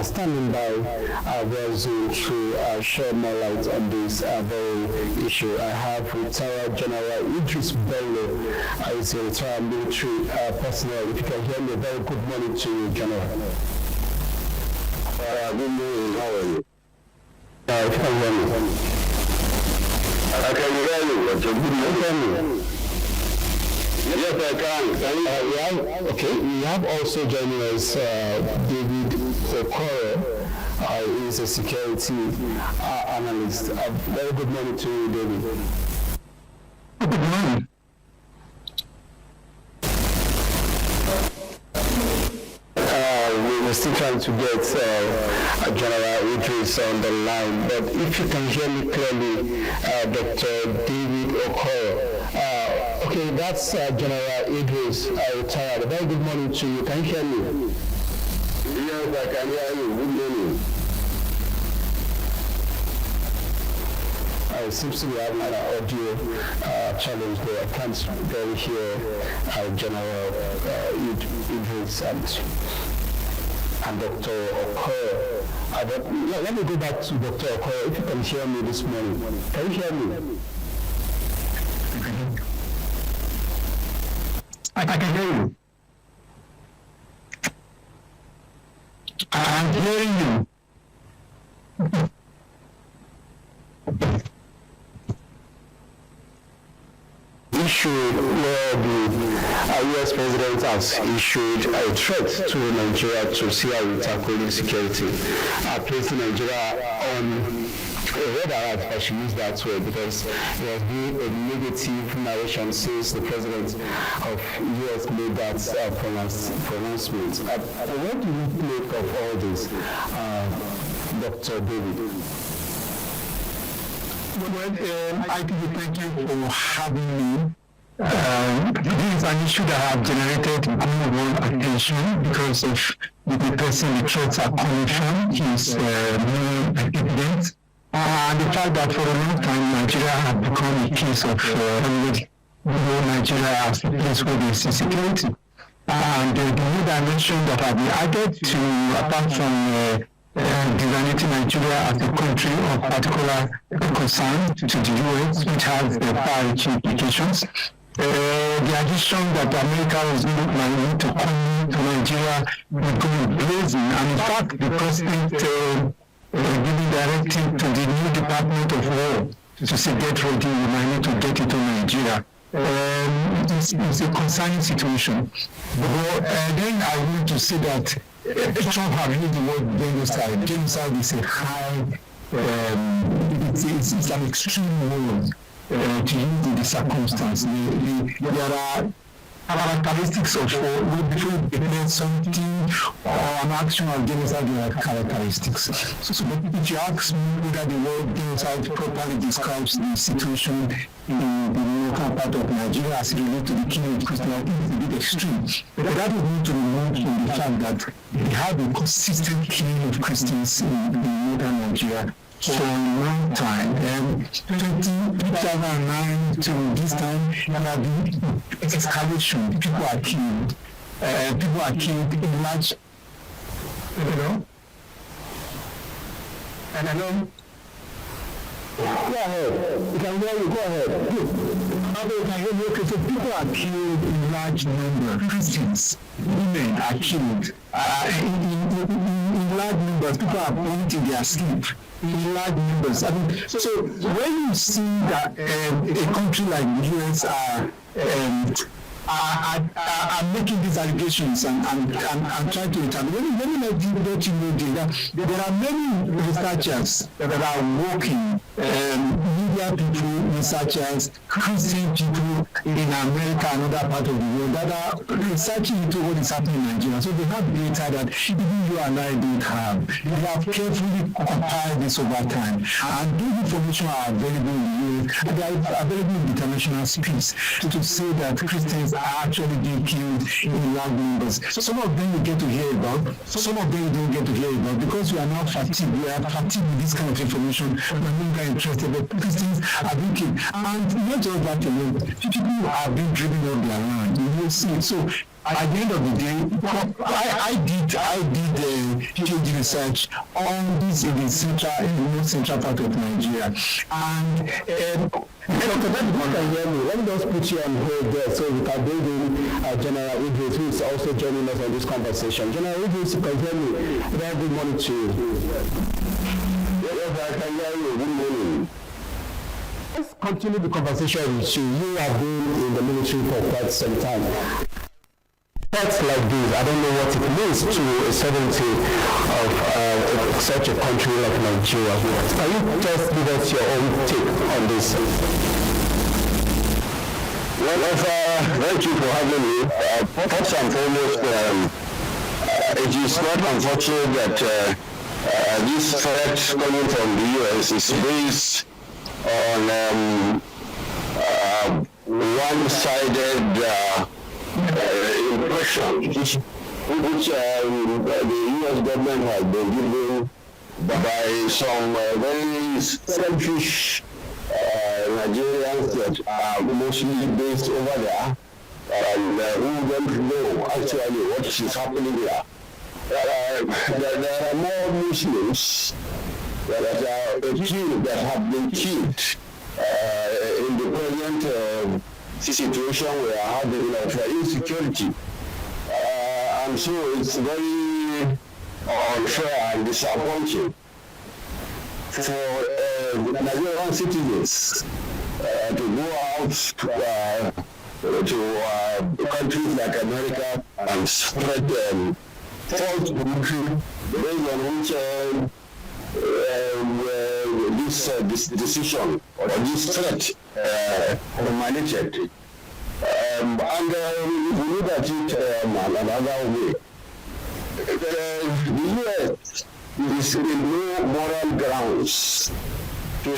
standing by very soon to shed more light on this very issue. I have retired General Idris Bello. He's a retired military personnel. If you can hear me, very good morning to you, General. Good morning. How are you? If you can hear me. I can hear you, but you can hear me. Yes, I can. Okay, we have also joining us David Okoro. He is a security analyst. Very good morning to you, David. Good morning. We're still trying to get General Idris on the line, but if you can hear me clearly, Dr. David Okoro. Okay, that's General Idris, retired. Very good morning to you. Can you hear me? Yes, I can hear you. Good morning. It seems to be having an audio challenge there. I can't really hear General Idris and Dr. Okoro. Let me go back to Dr. Okoro. If you can hear me this morning. Can you hear me? I can hear you. I'm hearing you. Issue where the US president has issued a threat to Nigeria to see how we tackle insecurity, placing Nigeria on a red alert, if I should use that word, because there has been a negative narration since the president of US made that pronouncement. What do you make of all this, Dr. David? Well, I thank you for having me. This is an issue that has generated global attention because of the person the threats are coming from. He's more evident. And the fact that for a long time Nigeria has become a case of Nigeria as a place where there is insecurity. And the new dimension that have been added to, apart from designating Nigeria as a country of particular concern to the US, which has far-reaching implications. The addition that America was going to come to Nigeria will go blazing. And in fact, the president giving directive to the new Department of War to say, get ready, we might need to get into Nigeria. It's a concerning situation. But then I want to say that Trump has used the word genocide. Genocide is a high, it's an extreme word to use in the circumstance. There are characteristics of before you declare something or an action of genocide, there are characteristics. So if you ask me whether the word genocide properly describes the situation in the local part of Nigeria as it relates to the killing of Christians, I think it's a bit extreme. But that is not to remove from the fact that we have a consistent killing of Christians in northern Nigeria for a long time. 2009 to this time, there have been escalation. People are killed. People are killed in large, and I know. Go ahead. You can hear you. Go ahead. Okay, so people are killed in large numbers. Christians, women are killed in large numbers. People are burnt in their sleep in large numbers. I mean, so when you see that a country like the US are making these allegations and trying to intervene. Let me let you know that there are many researchers that are working, media people, researchers, Christian people in America and other parts of the world that are researching into what is happening in Nigeria. So they have data that even you and I don't have. They have carefully compiled this over time. And those information are available in the US, and they are available in international space to say that Christians are actually being killed in large numbers. So some of them you get to hear about, some of them you don't get to hear about because we are now fatigued. We are fatigued with this kind of information. We are no longer interested, but Christians are being killed. And not just that alone, people are being driven off their land. You will see. So at the end of the day, I did PhD research on this in the most central part of Nigeria, and Dr. David, you can hear me. Let me just put you on hold there so we can bring in General Idris, who is also joining us on this conversation. General Idris, you can hear me. Very good morning to you. Yes, I can hear you. Good morning. Let's continue the conversation with you. You have been in the military for quite some time. Thoughts like this, I don't know what it means to a sovereignty of such a country like Nigeria. Can you just give us your own take on this? Well, thank you for having me. First and foremost, it is not unfortunate that this threat coming from the U.S. is based on one-sided impression which the U.S. government has been given by some very selfish Nigerians that are mostly based over there and who don't know actually what is happening there. There are more Muslims that have been killed in the present situation we are having of insecurity. And so it's very unfair and disappointing for Nigerian citizens to go out to countries like America and spread false belief based on which this decision or this threat emanated. And if you look at it another way, the U.S. is in no moral grounds to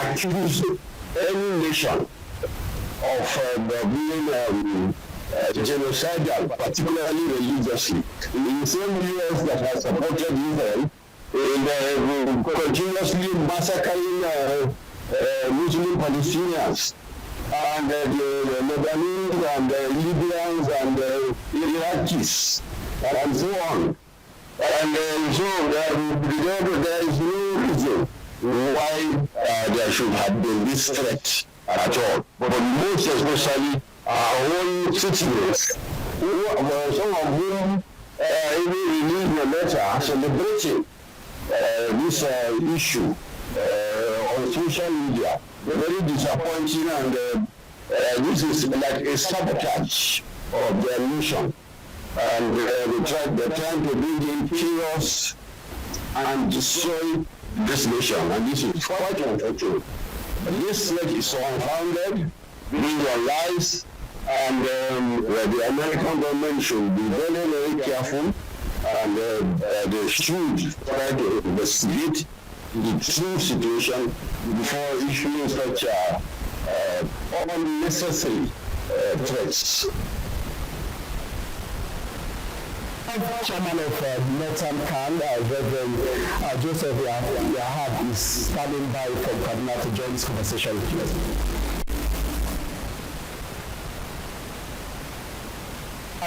accuse any nation of being genocidal, particularly religiously. The same U.S. that has supported Israel in continuously massacring Muslim Palestinians and the Lebanese and the Libyans and the Iraqis and so on. And so there is no reason why there should have been this threat at all. But most especially our own citizens, some of whom even released a letter celebrating this issue on social media. Very disappointing, and this is like a sabotage of their mission. And they're trying to bring in chaos and destroy this nation, and this is quite unfortunate. This threat is so unfounded, based on lies, and the American government should be very, very careful, and they should try to investigate the true situation before issuing such unnecessary threats. Chairman of Northern Can, Reverend Joseph Yahab, is standing by from Kaduna to join this conversation with you.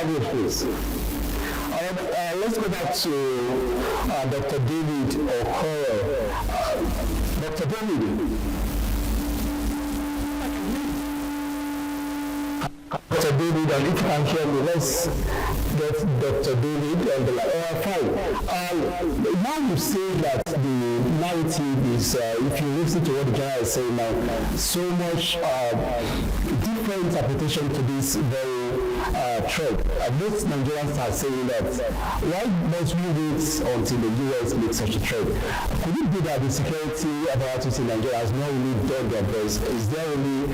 Please. Let's go back to Dr. David Okoro. Dr. David. Dr. David, and if you can hear me, let's get Dr. David on the line. Fine. Now you say that the narrative is, if you listen to what the general is saying now, so much different interpretation to this very threat. Most Nigerians are saying that why must we wait until the U.S. makes such a threat? Could it be that the security apparatus in Nigeria has not really done their best? Is there only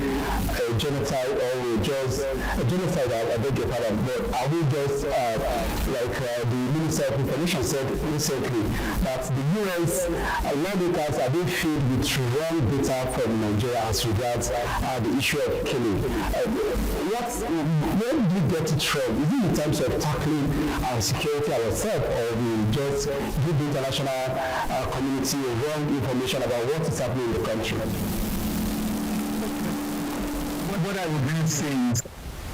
a genocide or just a genocide? I beg your pardon, but are we just like the Minister of Information said recently that the U.S. lawmakers are being filled with wrong data from Nigeria as regards the issue of killing? Where did we get it from? Is it in terms of tackling our security ourselves, or we just give the international community wrong information about what is happening in the country? what I would really say is,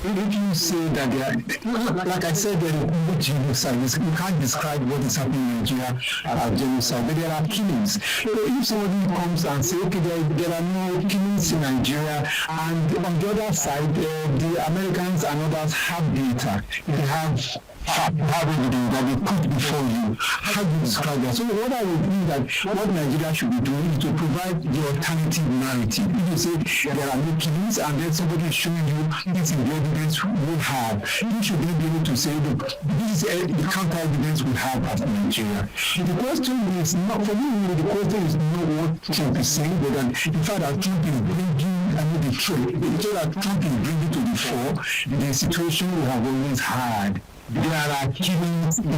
if you say that they are, like I said, there is no genocide. You can't describe what is happening in Nigeria as genocide, but there are killings. So if somebody comes and says, okay, there are no killings in Nigeria, and on the other side, the Americans and others have data, they have evidence that they put before you. How do you describe that? So what I would think that what Nigeria should be doing is to provide the alternative narrative. If you say there are no killings and then somebody is showing you this is the evidence we have, you should then be able to say, look, this is the counter evidence we have as Nigeria. The question is not, for me, the question is not what Trump is saying, but that the fact that Trump is bringing the truth, so that Trump is bringing to the fore the situation we have always had. There are killings in the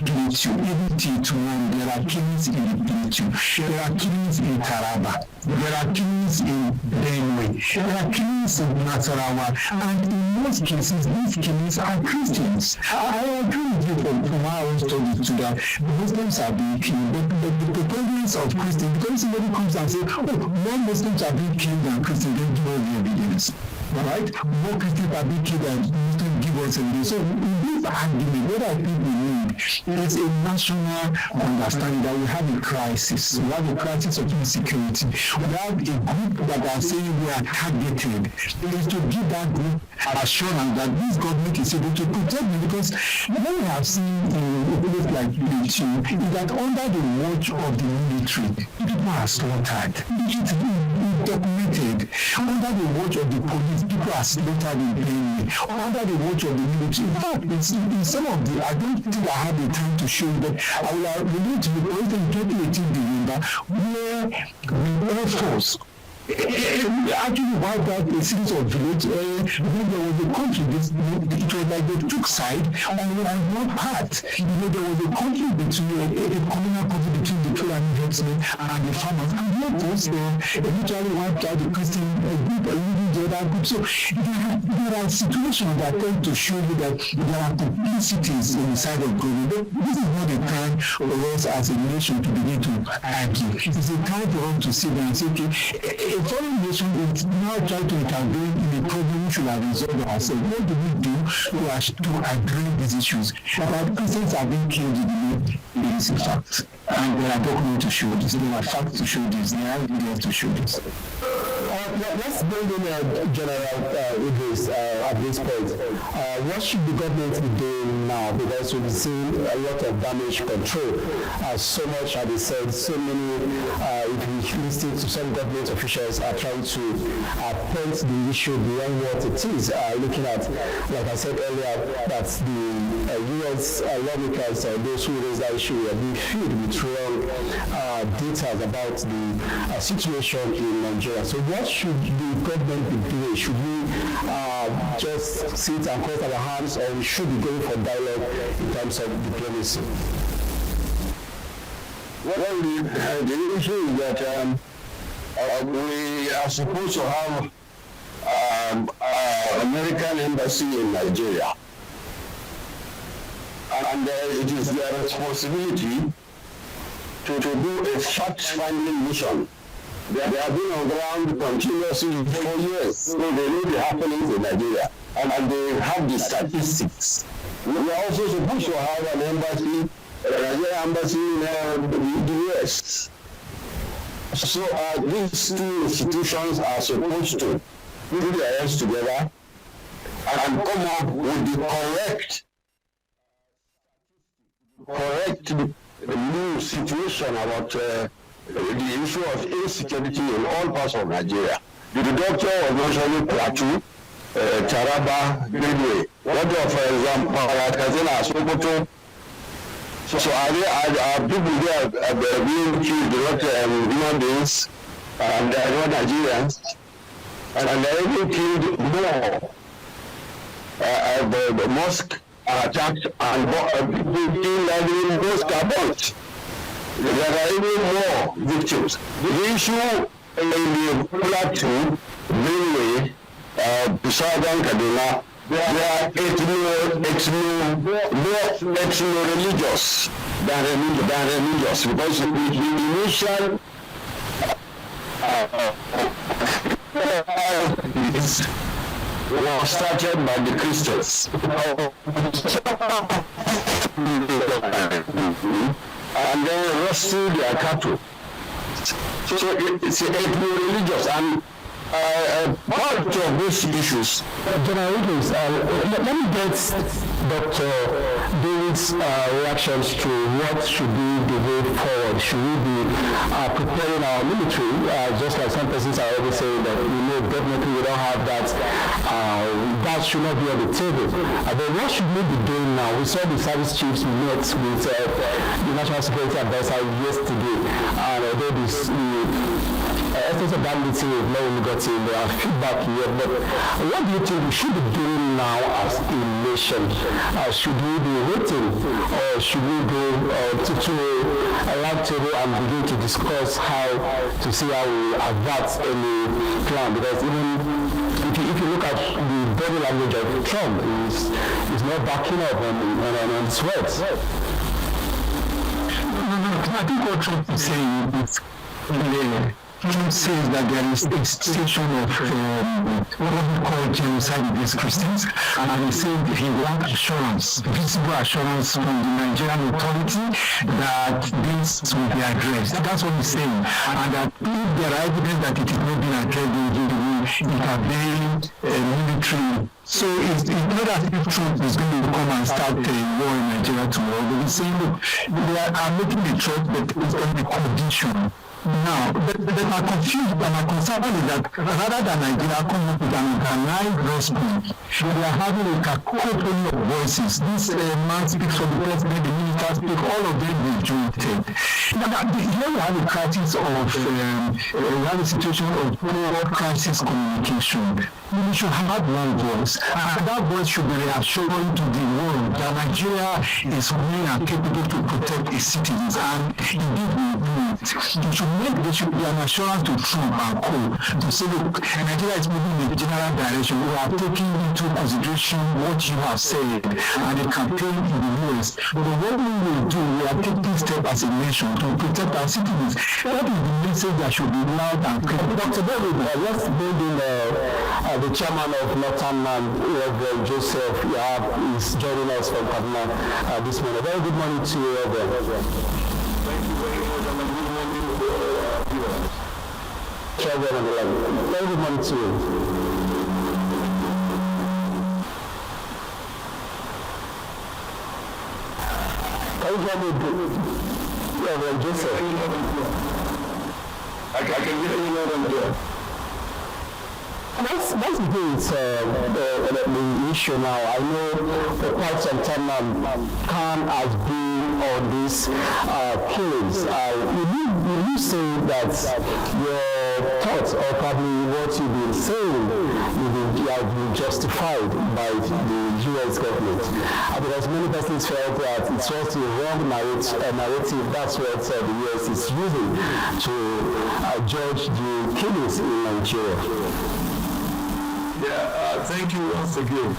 plateau, even T21, there are killings in the plateau, there are killings in Taraba, there are killings in Benue, there are killings in Nasarawa, and in most cases, these killings are Christians. I agree with you from our own studies to that Muslims are being killed, but the preponderance of Christians, because somebody comes and says, oh, more Muslims are being killed than Christians, then give us the evidence. Right? More Christians are being killed than Muslims, give us evidence. So in this argument, what I think we need is a national understanding that we have a crisis. We have a crisis of insecurity. We have a group that are saying we are targeted. It is to give that group assurance that this government is able to protect them, because what we have seen in a place like Plateau is that under the watch of the military, people are slaughtered. It is documented. Under the watch of the police, people are slaughtered in Benue. Under the watch of the military, in fact, in some of the, I don't think I have the time to show you, but I will relate to the president in 2018 November, where the Air Force actually wiped out a series of villages. When there was a conflict, it was like they took side and one part. There was a conflict between a communal conflict between the Fulani herdsmen and the farmers, and the Air Force eventually wiped out the Christian group and leaving the other group. So there are situations that tend to show you that there are complicities inside of government. This is not a time for us as a nation to begin to argue. It is a time for us to sit down and say, okay, a foreign nation is now trying to intervene in a problem we should have resolved ourselves. What do we do to address these issues? That Christians are being killed in the name, it is a fact. And there are documents to show this. There are facts to show this. There are videos to show this. Let's bring in General Idris at this point. What should the government be doing now? Because we've seen a lot of damage control. So much, as they said, so many, if we listen to some government officials are trying to point the issue beyond what it is. Looking at, like I said earlier, that the U.S. lawmakers, those who raise that issue, are being filled with wrong details about the situation in Nigeria. So what should the government be doing? Should we just sit and cross our hands, or we should be going for dialogue in terms of diplomacy? Well, the issue is that we are supposed to have an American embassy in Nigeria. And it is their responsibility to do a fact-finding mission. They have been on ground continuously for years, so they know the happenings in Nigeria, and they have the statistics. We are also supposed to have an embassy, a Nigerian embassy in the US. So these two institutions are supposed to put their heads together and come up with the correct new situation about the issue of insecurity in all parts of Nigeria. The doctor was mentioning Plateau, Taraba, Benue. What of, for example, Katsina, Sokoto? So are people there being killed, not human beings, and they are not Nigerians, and they are even killed more. The mosque are attacked, and people killed and in mosque are burnt. There are even more victims. The issue in the Plateau, Benue, Southern Kaduna, they are more ethno-religious than religious, because the initial was started by the Christians. And then rescued their cattle. So it's religious, and part of these issues. General Idris, let me get Dr. David's reactions to what should be the way forward. Should we be preparing our military, just like some persons are already saying that we know definitely we don't have that, that should not be on the table. But what should we be doing now? We saw the service chiefs met with the National Security Advisor yesterday, and although essence of that meeting we've not really gotten their feedback yet, but what do you think we should be doing now as a nation? Should we be waiting, or should we go to a round table and begin to discuss how to see how we avert any plan? Because even if you look at the body language of Trump, is not backing up on his words. I think what Trump is saying is Trump says that there is a situation of what we call genocide against Christians, and he said he wants assurance, visible assurance from the Nigerian authority that this will be addressed. That's what he's saying, and that if there are evidence that it is not being addressed, he will intervene military. So it's not as if Trump is going to come and start a war in Nigeria tomorrow. But he's saying, look, they are making the choice, but it's on the condition. Now, but my confusion and my concern is that rather than Nigeria coming up with an organized response, we are having a cacophony of voices. This man speaks for the president, the minister speaks, all of them rejected. Now, here we have a crisis of, we have a situation of poor crisis communication. We should have one voice, and that voice should be reassuring to the world that Nigeria is willing and capable to protect its citizens, and indeed we do it. There should be an assurance to Trump and co to say, look, Nigeria is moving in a general direction. We are taking into consideration what you have said and the campaign in the US. But what we will do, we are taking steps as a nation to protect our citizens. That is the message that should be loud and clear. Dr. David, let's bring in the chairman of Northern Reverend Joseph Yab is joining us from Kaduna this morning. Very good morning to you, Reverend. Thank you very much, and good morning to viewers. Very good morning to you. Can you hear me, Reverend Joseph? I can hear you loud and clear. Let's begin with the issue now. I know for quite some time Khan has been on these killings. Will you say that your thoughts, or probably what you've been saying, have been justified by the U.S. government? Because many persons felt that it was the wrong narrative. That's what the U.S. is using to judge the killings in Nigeria. Yeah, thank you once again.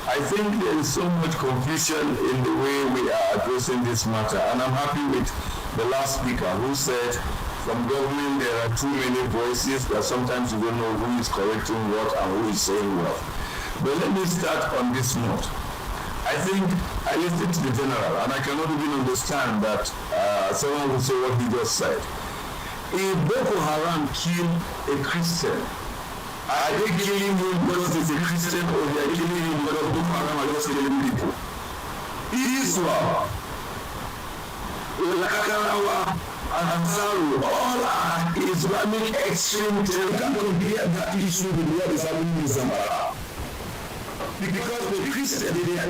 I think there is so much confusion in the way we are addressing this matter, and I'm happy with the last speaker who said from government there are too many voices that sometimes you don't know who is correcting what and who is saying what. But let me start on this note. I think I listened to the general, and I cannot even understand that someone will say what he just said. If Boko Haram kill a Christian, are they killing him because he's a Christian, or they are killing him because Boko Haram are just killing people? Islam, Lakarawa, and Ansaru, all are Islamic extreme terror. You can't compare that issue with what is happening in Zamfara. Because the Christians, they are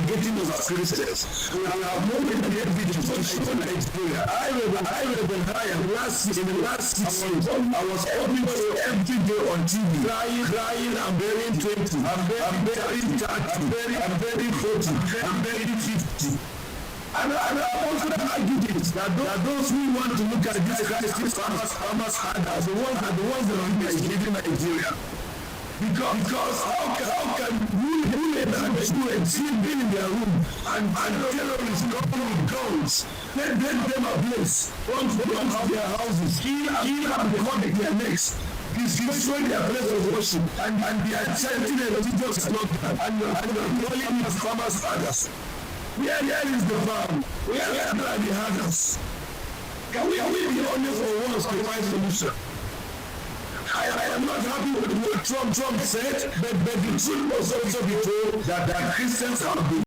getting us as Christians. We have more than evidence to show Nigeria. I read the higher in the last 6 months. I was every day on TV, crying, I'm burying 20, I'm burying 30, I'm burying 40, I'm burying 50. And I also argue this, that those who want to look at this crisis farmers are the ones that are living Nigeria. Because how can we let them be in their room and terrorists come with guns, let them ablaze, once their houses, kill and cut their necks, He's destroying their place of worship, and they are chanting a religious slogan, and calling us farmers fathers. Where is the farm? Where are the herders? Can we be honest for once to find solution? I am not happy with what Trump said, but the truth must also be told that Christians have been